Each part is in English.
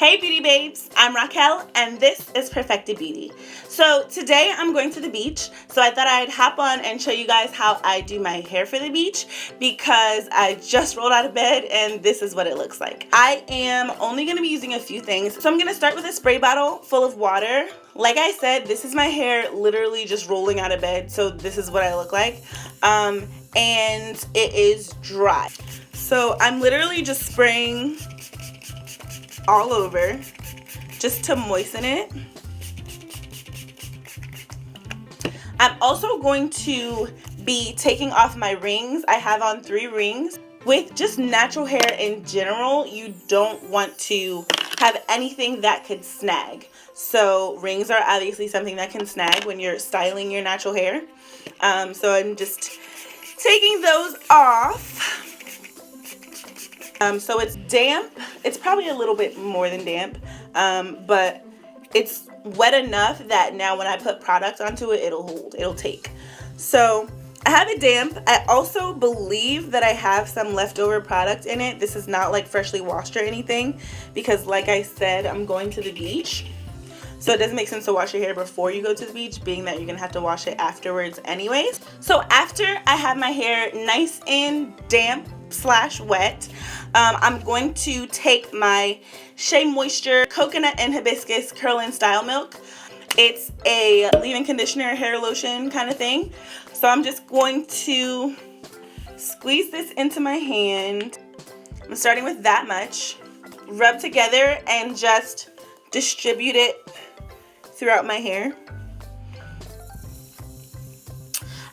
Hey beauty babes, I'm Racquelle and this is Perfected Beauty. So today I'm going to the beach, so I thought I'd hop on and show you guys how I do my hair for the beach because I just rolled out of bed and this is what it looks like. I am only going to be using a few things. So I'm going to start with a spray bottle full of water. Like I said, this is my hair literally just rolling out of bed, so this is what I look like. And it is dry. So I'm literally just spraying all over just to moisten it. I'm also going to be taking off my rings. I have on 3 rings. With just natural hair in general, you don't want to have anything that could snag. So rings are obviously something that can snag when you're styling your natural hair. So I'm just taking those off. So it's damp. It's probably a little bit more than damp, but it's wet enough that now when I put product onto it, it'll hold, it'll take. So I have it damp. I also believe that I have some leftover product in it. This is not like freshly washed or anything because like I said, I'm going to the beach. So it doesn't make sense to wash your hair before you go to the beach, being that you're gonna have to wash it afterwards anyways. So after I have my hair nice and damp / wet, I'm going to take my Shea Moisture Coconut and Hibiscus Curl and Style Milk. It's a leave-in conditioner hair lotion kind of thing. So I'm just going to squeeze this into my hand. I'm starting with that much. Rub together and just distribute it throughout my hair.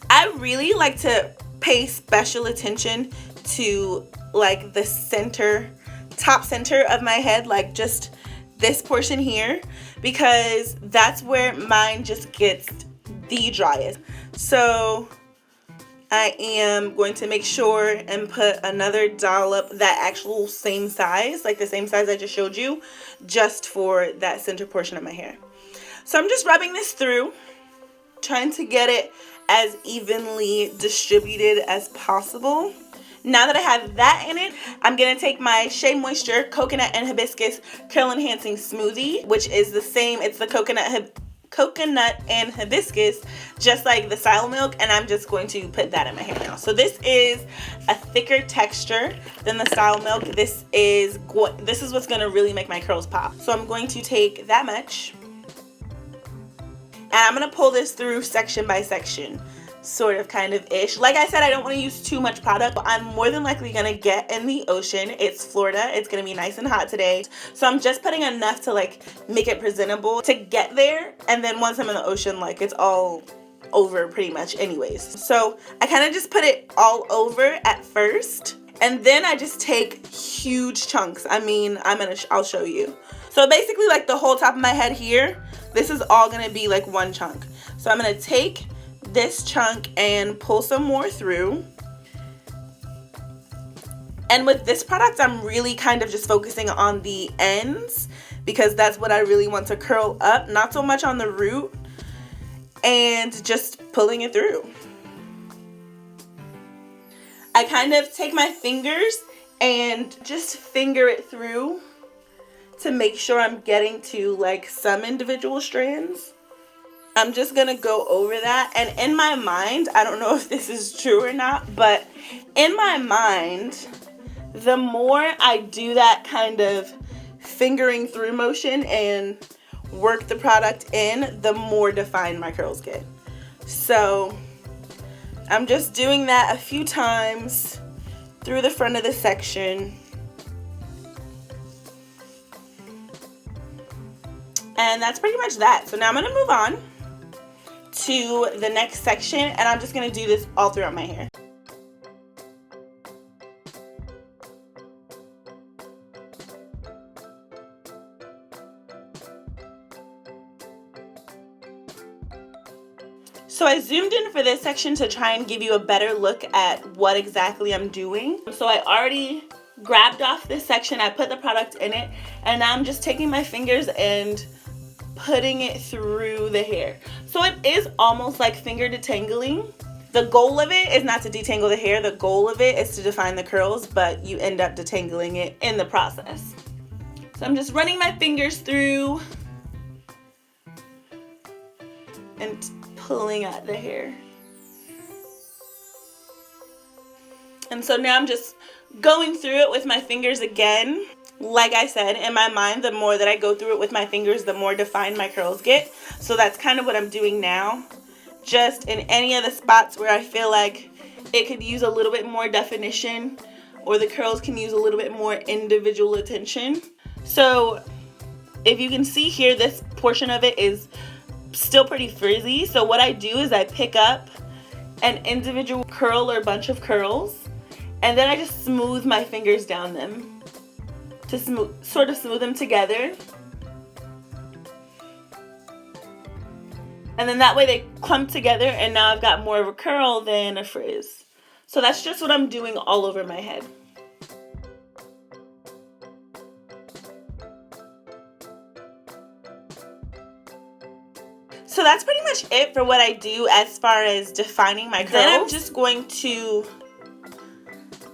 I really like to pay special attention to like the top center of my head, like just this portion here, because that's where mine just gets the driest. So I am going to make sure and put another dollop, that actual same size, like the same size I just showed you, just for that center portion of my hair. So I'm just rubbing this through, trying to get it as evenly distributed as possible. Now that I have that in it, I'm going to take my Shea Moisture Coconut and Hibiscus Curl Enhancing Smoothie, which is the same. It's the coconut and hibiscus, just like the Style Milk, and I'm just going to put that in my hair now. So this is a thicker texture than the Style Milk. This is what's going to really make my curls pop. So I'm going to take that much, and I'm going to pull this through section by section. Sort of, kind of ish. Like I said, I don't want to use too much product. I'm more than likely gonna get in the ocean. It's Florida. It's gonna be nice and hot today. So I'm just putting enough to like make it presentable to get there. And then once I'm in the ocean, like it's all over pretty much anyways. So I kind of just put it all over at first. And then I just take huge chunks. I mean, I'll show you. So basically like the whole top of my head here, this is all gonna be like one chunk. So I'm gonna take this chunk and pull some more through. And with this product, I'm really kind of just focusing on the ends because that's what I really want to curl up, not so much on the root, and just pulling it through. I kind of take my fingers and just finger it through to make sure I'm getting to like some individual strands. I'm just gonna go over that, and in my mind, I don't know if this is true or not, but in my mind, the more I do that kind of fingering through motion and work the product in, the more defined my curls get. So I'm just doing that a few times through the front of the section. And that's pretty much that. So now I'm gonna move on to the next section, and I'm just going to do this all throughout my hair. So I zoomed in for this section to try and give you a better look at what exactly I'm doing. So I already grabbed off this section, I put the product in it, and now I'm just taking my fingers and putting it through the hair. So it is almost like finger detangling. The goal of it is not to detangle the hair. The goal of it is to define the curls, but you end up detangling it in the process. So I'm just running my fingers through and pulling at the hair. And so now I'm just going through it with my fingers again. Like I said, in my mind, the more that I go through it with my fingers, the more defined my curls get. So that's kind of what I'm doing now. Just in any of the spots where I feel like it could use a little bit more definition, or the curls can use a little bit more individual attention. So if you can see here, this portion of it is still pretty frizzy. So what I do is I pick up an individual curl or bunch of curls, and then I just smooth my fingers down them to sort of smooth them together. And then that way they clump together, and now I've got more of a curl than a frizz. So that's just what I'm doing all over my head. So that's pretty much it for what I do as far as defining my curls. Then I'm just going to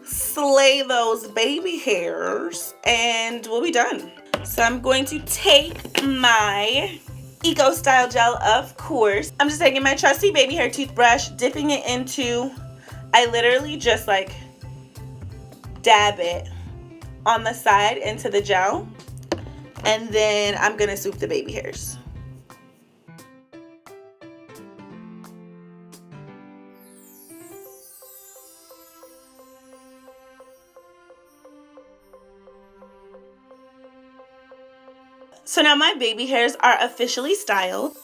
slay those baby hairs and we'll be done. So I'm going to take my Eco Style Gel, of course. I'm just taking my trusty baby hair toothbrush, dipping it into, I literally just like dab it on the side into the gel, and then I'm gonna swoop the baby hairs. So now my baby hairs are officially styled.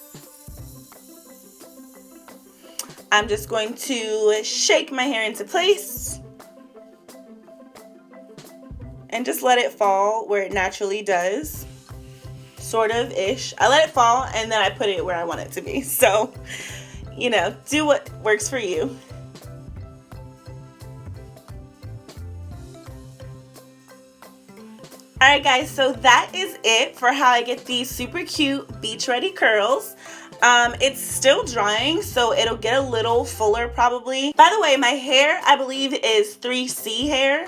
I'm just going to shake my hair into place and just let it fall where it naturally does, sort of ish. I let it fall and then I put it where I want it to be. So, you know, do what works for you. Alright guys, so that is it for how I get these super cute beach ready curls. It's still drying, so it'll get a little fuller probably. By the way, my hair I believe is 3C hair.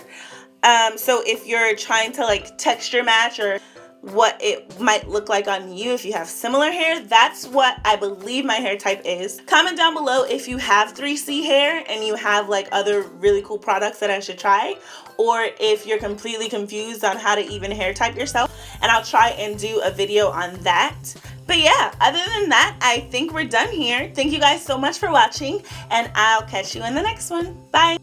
So if you're trying to like texture match or what it might look like on you if you have similar hair, that's what I believe my hair type is. Comment down below if you have 3C hair and you have like other really cool products that I should try, or if you're completely confused on how to even hair type yourself, and I'll try and do a video on that. But yeah, other than that, I think we're done here. Thank you guys so much for watching, and I'll catch you in the next one. Bye!